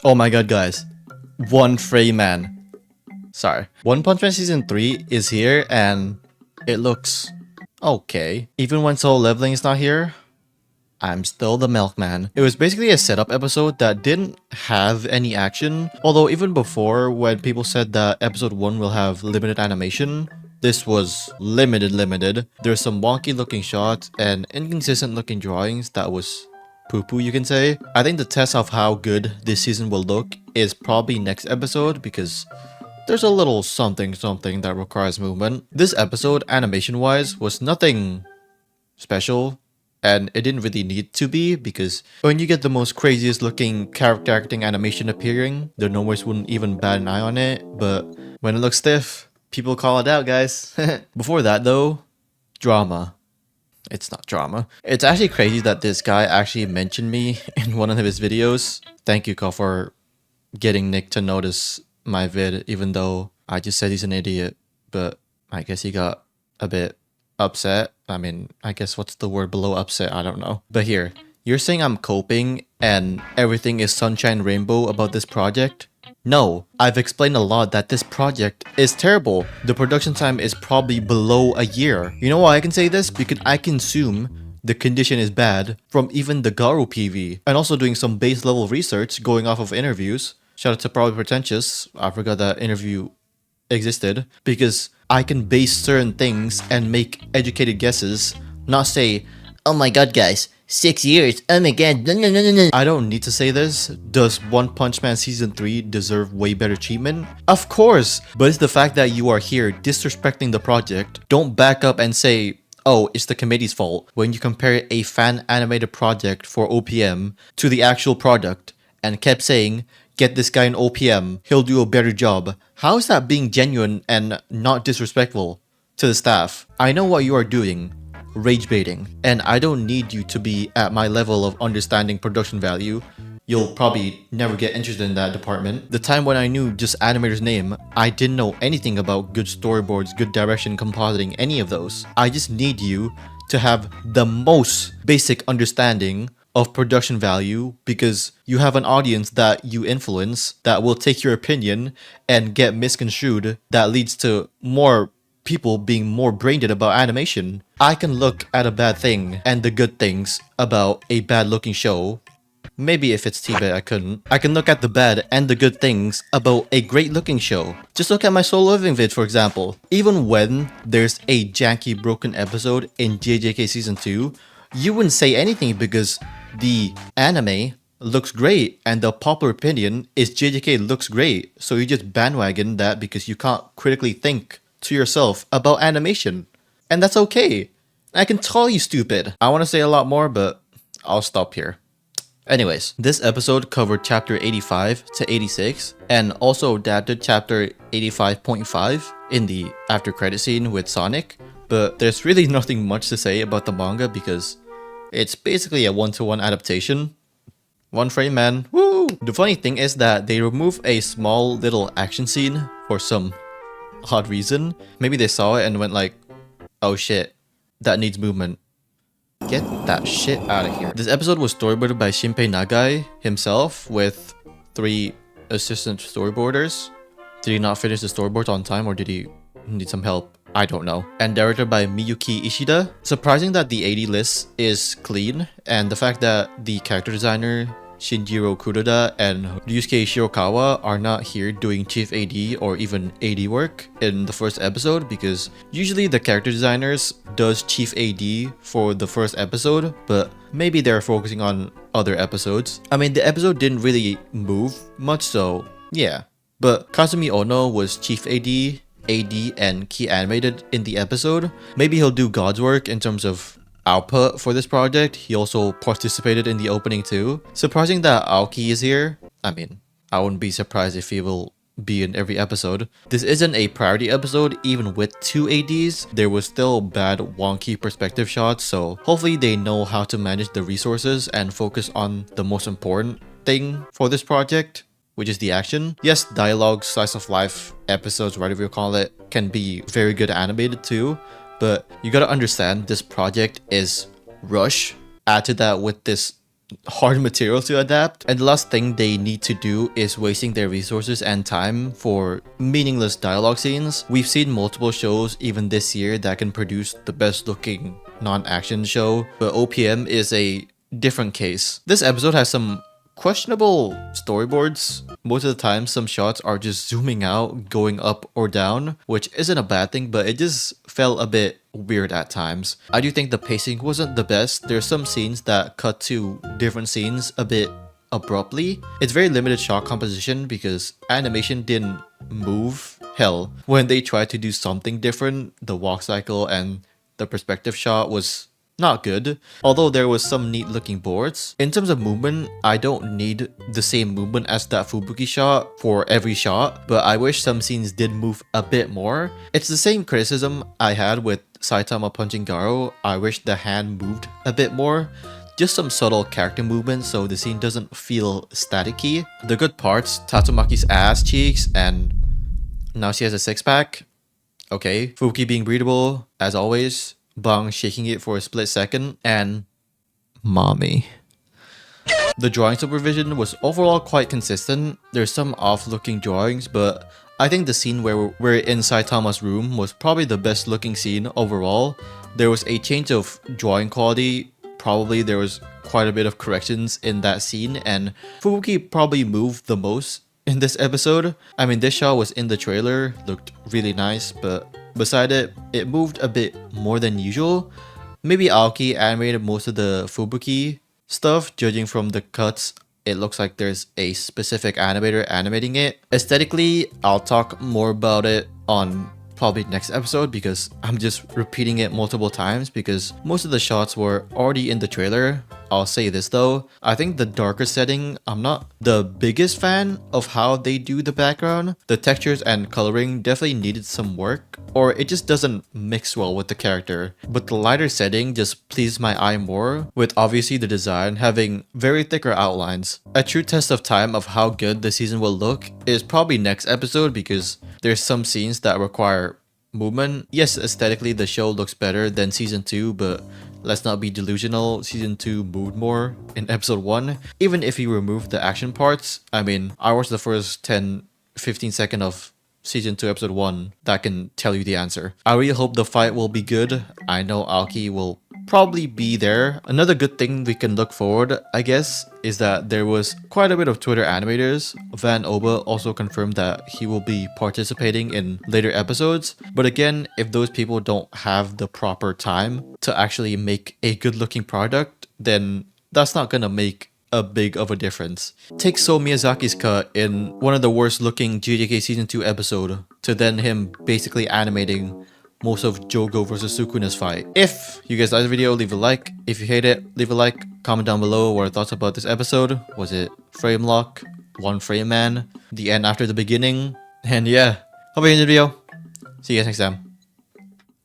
Oh my god, guys. One frame man. Sorry. One Punch Man Season 3 is here and it looks okay. Even when solo leveling is not here, I'm still the milkman. It was basically a setup episode that didn't have any action. Although even before, when people said that episode 1 will have limited animation, this was limited. There's some wonky looking shots and inconsistent looking drawings that was poo-poo, you can say. I think the test of how good this season will look is probably next episode because there's a little something that requires movement. This episode, animation-wise, was nothing special, and it didn't really need to be because when you get the most craziest looking character acting animation appearing, the nomers wouldn't even bat an eye on it, but when it looks stiff, people call it out, guys. Before that though, drama. It's not drama. It's actually crazy that this guy actually mentioned me in one of his videos. Thank you, Ko, for getting Nick to notice my vid, even though I just said he's an idiot. But I guess he got a bit upset. I mean, I guess what's the word below upset? I don't know. But here, you're saying I'm coping and everything is sunshine rainbow about this project? No, I've explained a lot that this project is terrible. The production time is probably below a year. You know why I can say this? Because I can assume the condition is bad from even the Garou PV. And also doing some base level research going off of interviews. Shout out to Probably Pretentious. I forgot that interview existed. Because I can base certain things and make educated guesses. Not say, oh my god guys, 6 years, oh my god, no. I don't need to say this. Does One Punch Man Season 3 deserve way better treatment? Of course! But it's the fact that you are here disrespecting the project. Don't back up and say, oh, it's the committee's fault when you compare a fan animated project for OPM to the actual product and kept saying, get this guy an OPM, he'll do a better job. How is that being genuine and not disrespectful to the staff? I know what you are doing. Rage baiting, and I don't need you to be at my level of understanding production value. You'll probably never get interested in that department. The time when I knew just animator's name, I didn't know anything about good storyboards, good direction, compositing, any of those. I just need you to have the most basic understanding of production value because you have an audience that you influence that will take your opinion and get misconstrued that leads to more people being more brain dead about animation. I can look at a bad thing and the good things about a bad looking show. Maybe if it's Tibet I couldn't. I can look at the bad and the good things about a great looking show. Just look at my solo living vid for example. Even when there's a janky broken episode in JJK Season 2, you wouldn't say anything because the anime looks great and the popular opinion is JJK looks great. So you just bandwagon that because you can't critically think to yourself about animation. And that's okay. I can tell you stupid. I want to say a lot more, but I'll stop here. Anyways, this episode covered chapter 85 to 86 and also adapted chapter 85.5 in the after credit scene with Sonic. But there's really nothing much to say about the manga because it's basically a one-to-one adaptation. One frame man, woo! The funny thing is that they remove a small little action scene for some odd reason. Maybe they saw it and went like, oh shit, that needs movement. Get that shit out of here. This episode was storyboarded by Shinpei Nagai himself with 3 assistant storyboarders. Did he not finish the storyboard on time or did he need some help? I don't know. And directed by Miyuki Ishida. Surprising that the AD list is clean and the fact that the character designer Shinjiro Kuroda and Ryusuke Shirokawa are not here doing chief AD or even AD work in the first episode because usually the character designers does chief AD for the first episode, but maybe they're focusing on other episodes. I mean, the episode didn't really move much, so yeah. But Kazumi Ono was chief AD, and key animated in the episode. Maybe he'll do God's work in terms of output for this project. He also participated in the opening too. Surprising that Aoki is here. I mean, I wouldn't be surprised if he will be in every episode. This isn't a priority episode even with 2 ADs. There was still bad wonky perspective shots, so hopefully they know how to manage the resources and focus on the most important thing for this project, which is the action. Yes, dialogue, slice of life episodes, whatever you call it, can be very good animated too. But you gotta understand this project is rush. Add to that with this hard material to adapt. And the last thing they need to do is wasting their resources and time for meaningless dialogue scenes. We've seen multiple shows even this year that can produce the best looking non-action show, but OPM is a different case. This episode has some questionable storyboards. Most of the time, some shots are just zooming out, going up or down, which isn't a bad thing, but it just felt a bit weird at times. I do think the pacing wasn't the best. There's some scenes that cut to different scenes a bit abruptly. It's very limited shot composition because animation didn't move. Hell, when they tried to do something different, the walk cycle and the perspective shot was not good, although there was some neat looking boards. In terms of movement, I don't need the same movement as that Fubuki shot for every shot, but I wish some scenes did move a bit more. It's the same criticism I had with Saitama punching Garou. I wish the hand moved a bit more. Just some subtle character movement so the scene doesn't feel staticky. The good parts, Tatsumaki's ass cheeks, and now she has a six-pack. Okay, Fubuki being breathable, as always. Bang shaking it for a split second, and mommy. The drawing supervision was overall quite consistent. There's some off-looking drawings, but I think the scene where we're in Saitama's room was probably the best looking scene overall. There was a change of drawing quality. Probably there was quite a bit of corrections in that scene, and Fubuki probably moved the most in this episode. I mean, this shot was in the trailer, looked really nice, but beside it, it moved a bit more than usual. Maybe Aoki animated most of the Fubuki stuff. Judging from the cuts, it looks like there's a specific animator animating it. Aesthetically, I'll talk more about it on probably next episode because I'm just repeating it multiple times because most of the shots were already in the trailer. I'll say this though, I think the darker setting, I'm not the biggest fan of how they do the background. The textures and coloring definitely needed some work, or it just doesn't mix well with the character. But the lighter setting just pleased my eye more, with obviously the design having very thicker outlines. A true test of time of how good the season will look is probably next episode because there's some scenes that require movement. Yes, aesthetically the show looks better than season 2, but let's not be delusional, season 2 moved more in episode 1. Even if you remove the action parts, I mean, I watched the first 10-15 seconds of season 2 episode 1 that can tell you the answer. I really hope the fight will be good. I know Aoki will probably be there. Another good thing we can look forward, I guess, is that there was quite a bit of Twitter animators. Van Oba also confirmed that he will be participating in later episodes. But again, if those people don't have the proper time to actually make a good looking product, then that's not gonna make a big of a difference. Take So Miyazaki's cut in one of the worst looking JJK season 2 episode to then him basically animating most of Jogo versus Sukuna's fight. If you guys like the video, leave a like. If you hate it, leave a like. Comment down below what your thoughts about this episode. Was it frame lock? One frame man? The end after the beginning? And yeah, hope you enjoyed the video. See you guys next time.